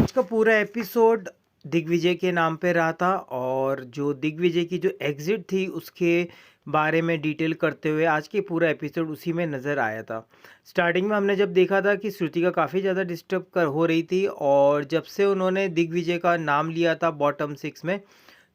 आज का पूरा एपिसोड दिग्विजय के नाम पे रहा था और जो दिग्विजय की जो एग्जिट थी उसके बारे में डिटेल करते हुए आज के पूरा एपिसोड उसी में नज़र आया था। स्टार्टिंग में हमने जब देखा था कि श्रुतिका काफ़ी ज़्यादा डिस्टर्ब कर हो रही थी और जब से उन्होंने दिग्विजय का नाम लिया था बॉटम सिक्स में,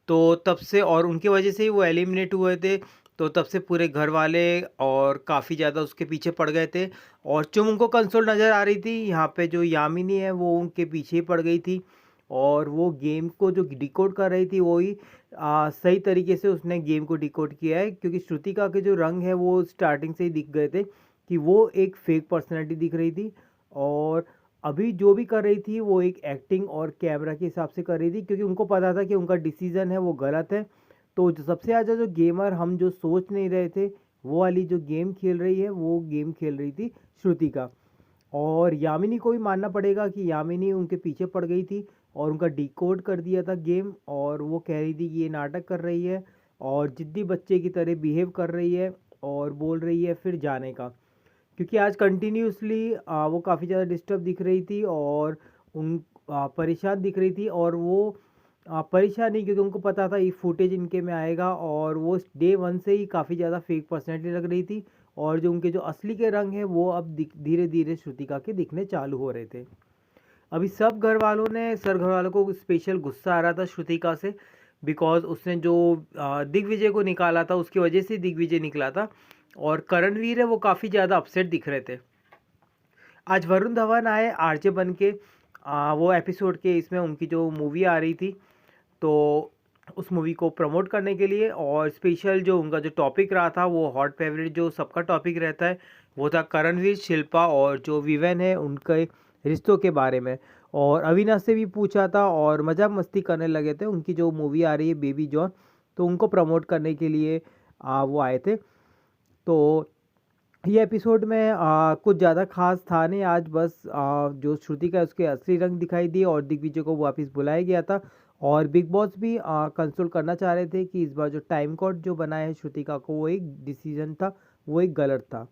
तो तब से और उनकी वजह से ही वो एलिमिनेट हुए थे। तो तब से पूरे घर वाले और काफ़ी ज़्यादा उसके पीछे पड़ गए थे और चुम उनको कंसोल नज़र आ रही थी। यहाँ पे जो यामिनी है वो उनके पीछे ही पड़ गई थी और वो गेम को जो डिकोड कर रही थी वो ही सही तरीके से उसने गेम को डिकोड किया है, क्योंकि श्रुतिका के जो रंग है वो स्टार्टिंग से ही दिख गए थे कि वो एक फेक पर्सनैलिटी दिख रही थी। और अभी जो भी कर रही थी वो एक एक्टिंग और कैमरा के हिसाब से कर रही थी, क्योंकि उनको पता था कि उनका डिसीज़न है वो गलत है। तो जो सबसे ज़्यादा जो गेमर हम जो सोच नहीं रहे थे, वो वाली जो गेम खेल रही है वो गेम खेल रही थी श्रुतिका। और यामिनी को भी मानना पड़ेगा कि यामिनी उनके पीछे पड़ गई थी और उनका डिकोड कर दिया था गेम, और वो कह रही थी कि ये नाटक कर रही है और जिद्दी बच्चे की तरह बिहेव कर रही है और बोल रही है फिर जाने का। क्योंकि आज कंटिन्यूसली वो काफ़ी ज़्यादा डिस्टर्ब दिख रही थी और उन परेशान दिख रही थी, और वो परेशान नहीं, क्योंकि उनको पता था ये फुटेज इनके में आएगा और वो डे वन से ही काफ़ी ज़्यादा फेक पर्सनैलिटी लग रही थी। और जो उनके जो असली के रंग हैं वो अब धीरे धीरे श्रुतिका के दिखने चालू हो रहे थे। अभी सब घर वालों को स्पेशल गुस्सा आ रहा था श्रुतिका से, बिकॉज उसने जो दिग्विजय को निकाला था उसकी वजह से दिग्विजय निकला था। और करणवीर है वो काफ़ी ज़्यादा अपसेट दिख रहे थे। आज वरुण धवन आए आरजे बन के, वो एपिसोड के इसमें उनकी जो मूवी आ रही थी, तो उस मूवी को प्रमोट करने के लिए। और स्पेशल जो उनका जो टॉपिक रहा था वो हॉट फेवरेट जो सबका टॉपिक रहता है वो था करणवीर, शिल्पा और जो विवेन है उनके रिश्तों के बारे में। और अविनाश से भी पूछा था और मजाक मस्ती करने लगे थे उनकी जो मूवी आ रही है बेबी जॉन, तो उनको प्रमोट करने के लिए वो आए थे। तो ये एपिसोड में कुछ ज़्यादा खास था नहीं। आज बस जो श्रुति का उसके असली रंग दिखाई दिए और दिग्विजय को वापस बुलाया गया था। और बिग बॉस भी कंसोल करना चाह रहे थे कि इस बार जो टाइम कोड जो बना है श्रुतिका को वो एक डिसीजन था, वो एक गलत था।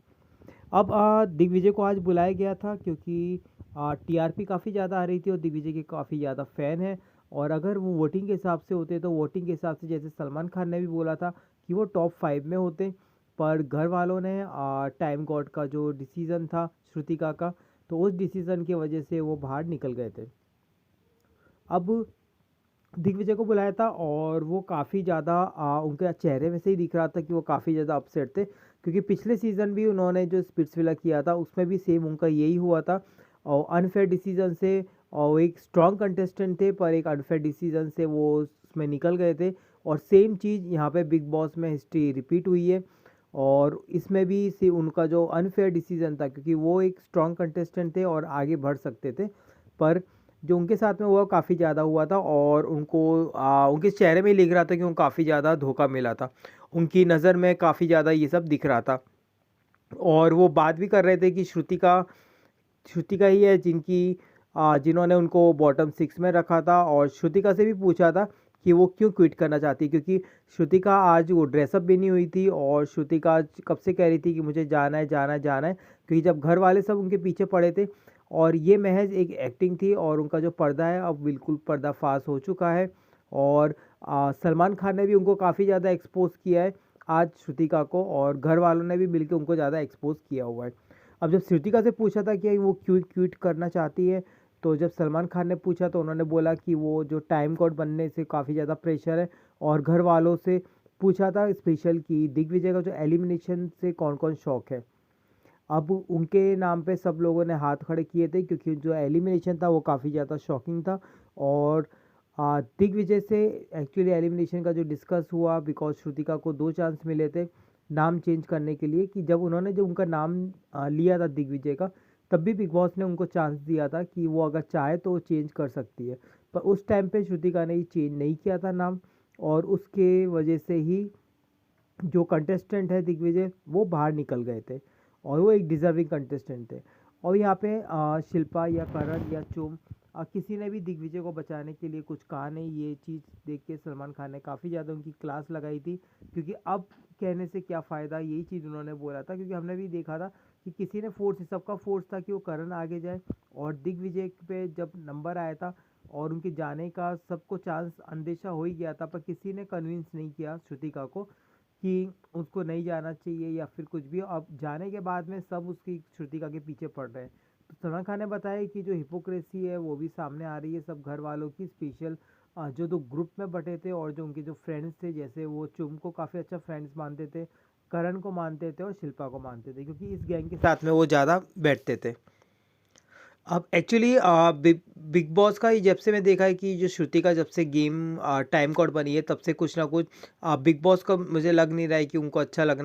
अब दिग्विजय को आज बुलाया गया था क्योंकि टीआरपी काफ़ी ज़्यादा आ रही थी और दिग्विजय के काफ़ी ज़्यादा फ़ैन है। और अगर वो वोटिंग के हिसाब से होते तो वोटिंग के हिसाब से जैसे सलमान खान ने भी बोला था कि वो टॉप 5 में होते, पर घर वालों ने टाइम गॉड का जो डिसीज़न था श्रुतिका का, तो उस डिसीज़न की वजह से वो बाहर निकल गए थे। अब दिग्विजय को बुलाया था और वो काफ़ी ज़्यादा उनके चेहरे में से ही दिख रहा था कि वो काफ़ी ज़्यादा अपसेट थे, क्योंकि पिछले सीज़न भी उन्होंने जो स्पिट्सविला किया था उसमें भी सेम उनका यही हुआ था। और अनफेयर डिसीजन से, और वो एक स्ट्रॉन्ग कंटेस्टेंट थे पर एक अनफेयर डिसीजन से वो उसमें निकल गए थे। और सेम चीज़ यहाँ पे बिग बॉस में हिस्ट्री रिपीट हुई है। और इसमें भी से उनका जो अनफेयर डिसीजन था, क्योंकि वो एक स्ट्रॉन्ग कंटेस्टेंट थे और आगे बढ़ सकते थे, पर जो उनके साथ में हुआ काफ़ी ज़्यादा हुआ था और उनको उनके चेहरे में ही लिख रहा था कि उनको काफ़ी ज़्यादा धोखा मिला था। उनकी नज़र में काफ़ी ज़्यादा ये सब दिख रहा था। और वो बात भी कर रहे थे कि श्रुतिका श्रुतिका ही है जिन्होंने उनको बॉटम सिक्स में रखा था। और श्रुतिका से भी पूछा था कि वो क्यों क्विट करना चाहती है, क्योंकि श्रुतिका आज वो ड्रेसअप भी नहीं हुई थी और श्रुतिका आज कब से कह रही थी कि मुझे जाना है जाना है जाना है, क्योंकि जब घर वाले सब उनके पीछे पड़े थे। और ये महज एक एक्टिंग थी और उनका जो पर्दा है अब बिल्कुल पर्दाफाश हो चुका है। और सलमान खान ने भी उनको काफ़ी ज़्यादा एक्सपोज किया है आज श्रुतिका को, और घर वालों ने भी मिलकर उनको ज़्यादा एक्सपोज किया हुआ है। अब जब श्रुतिका से पूछा था कि वो क्यों क्विट करना चाहती है, तो जब सलमान खान ने पूछा तो उन्होंने बोला कि वो जो टाइम कोड बनने से काफ़ी ज़्यादा प्रेशर है। और घर वालों से पूछा था स्पेशल कि दिग्विजय का जो एलिमिनेशन से कौन कौन शौक है। अब उनके नाम पे सब लोगों ने हाथ खड़े किए थे, क्योंकि जो एलिमिनेशन था वो काफ़ी ज़्यादा शॉकिंग था। और दिग्विजय से एक्चुअली एलिमिनेशन का जो डिस्कस हुआ, बिकॉज श्रुतिका को 2 चांस मिले थे नाम चेंज करने के लिए, कि जब उन्होंने जो उनका नाम लिया था दिग्विजय का, तब भी बिग बॉस ने उनको चांस दिया था कि वो अगर चाहे तो चेंज कर सकती है। पर उस टाइम पे श्रुतिका ने चेंज नहीं किया था नाम, और उसके वजह से ही जो कंटेस्टेंट है दिग्विजय वो बाहर निकल गए थे, और वो एक डिज़र्विंग कंटेस्टेंट थे। और यहाँ पे शिल्पा या करण या चुम किसी ने भी दिग्विजय को बचाने के लिए कुछ कहा नहीं। ये चीज़ देख के सलमान खान ने काफ़ी ज़्यादा उनकी क्लास लगाई थी, क्योंकि अब कहने से क्या फ़ायदा, यही चीज़ उन्होंने बोला था। क्योंकि हमने भी देखा था कि किसी ने फोर्स, सबका फोर्स था कि वो करण आगे जाए, और दिग्विजय पे जब नंबर आया था और उनके जाने का सबको चांस अंदेशा हो ही गया था, पर किसी ने कन्विंस नहीं किया श्रुतिका को कि उसको नहीं जाना चाहिए या फिर कुछ भी। अब जाने के बाद में सब उसकी श्रुतिका के पीछे पड़ रहे हैं। तो सलमान खान ने बताया कि जो हिपोक्रेसी है वो भी सामने आ रही है सब घर वालों की, स्पेशल जो दो ग्रुप में बटे थे और जो उनके जो फ्रेंड्स थे, जैसे वो चुम को काफ़ी अच्छा फ्रेंड्स मानते थे, करण को मानते थे और शिल्पा को मानते थे, क्योंकि इस गैंग के साथ में वो ज़्यादा बैठते थे। अब एक्चुअली बिग बॉस का, ये जब से मैं देखा है कि जो श्रुति का जब से गेम टाइम कोड बनी है, तब से कुछ ना कुछ बिग बॉस का मुझे लग नहीं रहा है कि उनको अच्छा लग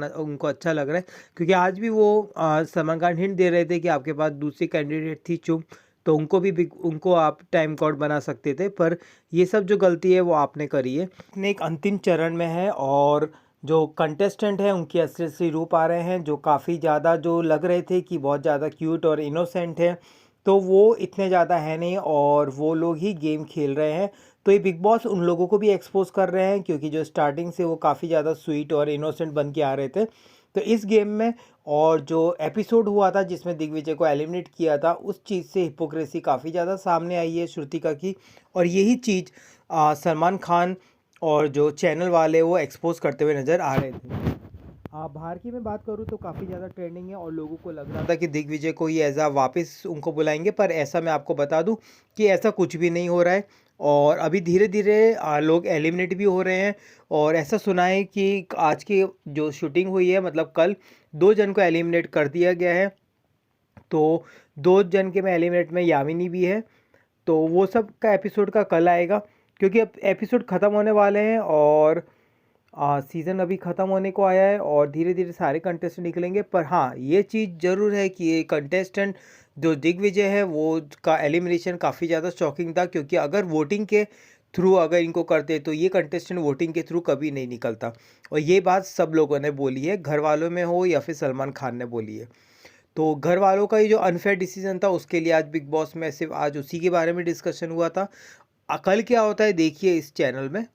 रहा है, क्योंकि आज भी वो सलमान खान हिंट दे रहे थे कि आपके पास दूसरी कैंडिडेट थी चुप, तो उनको आप टाइम कोड बना सकते थे, पर ये सब जो गलती है वो आपने करी है। अपने एक अंतिम चरण में है, और जो कंटेस्टेंट हैं उनके असली असली रूप आ रहे हैं, जो काफ़ी ज़्यादा जो लग रहे थे कि बहुत ज़्यादा क्यूट और इनोसेंट है, तो वो इतने ज़्यादा है नहीं, और वो लोग ही गेम खेल रहे हैं। तो ये बिग बॉस उन लोगों को भी एक्सपोज कर रहे हैं, क्योंकि जो स्टार्टिंग से वो काफ़ी ज़्यादा स्वीट और इनोसेंट बन के आ रहे थे, तो इस गेम में और जो एपिसोड हुआ था जिसमें दिग्विजय को एलिमिनेट किया था, उस चीज़ से हिपोक्रेसी काफ़ी ज़्यादा सामने आई है श्रुतिका की, और यही चीज़ सलमान खान और जो चैनल वाले वो एक्सपोज करते हुए नज़र आ रहे थे। बाहर की मैं बात करूँ तो काफ़ी ज़्यादा ट्रेंडिंग है, और लोगों को लग रहा था कि दिग्विजय को ये ऐसा वापस उनको बुलाएंगे, पर ऐसा मैं आपको बता दूं कि ऐसा कुछ भी नहीं हो रहा है, और अभी धीरे धीरे लोग एलिमिनेट भी हो रहे हैं। और ऐसा सुना है कि आज की जो शूटिंग हुई है, मतलब कल 2 जन को एलिमिनेट कर दिया गया है, तो 2 जन के में एलिमिनेट में यामिनी भी है, तो वो सब का एपिसोड का कल आएगा, क्योंकि अब एपिसोड ख़त्म होने वाले हैं, और सीज़न अभी ख़त्म होने को आया है, और धीरे धीरे सारे कंटेस्टेंट निकलेंगे। पर हाँ, ये चीज़ ज़रूर है कि ये कंटेस्टेंट जो दिग्विजय है वो का एलिमिनेशन काफ़ी ज़्यादा शॉकिंग था, क्योंकि अगर वोटिंग के थ्रू अगर इनको करते तो ये कंटेस्टेंट वोटिंग के थ्रू कभी नहीं निकलता, और ये बात सब लोगों ने बोली है, घर वालों में हो या फिर सलमान खान ने बोली है। तो घर वालों का ये जो अनफेयर डिसीजन था, उसके लिए आज बिग बॉस में सिर्फ आज उसी के बारे में डिस्कशन हुआ था। कल क्या होता है देखिए इस चैनल में।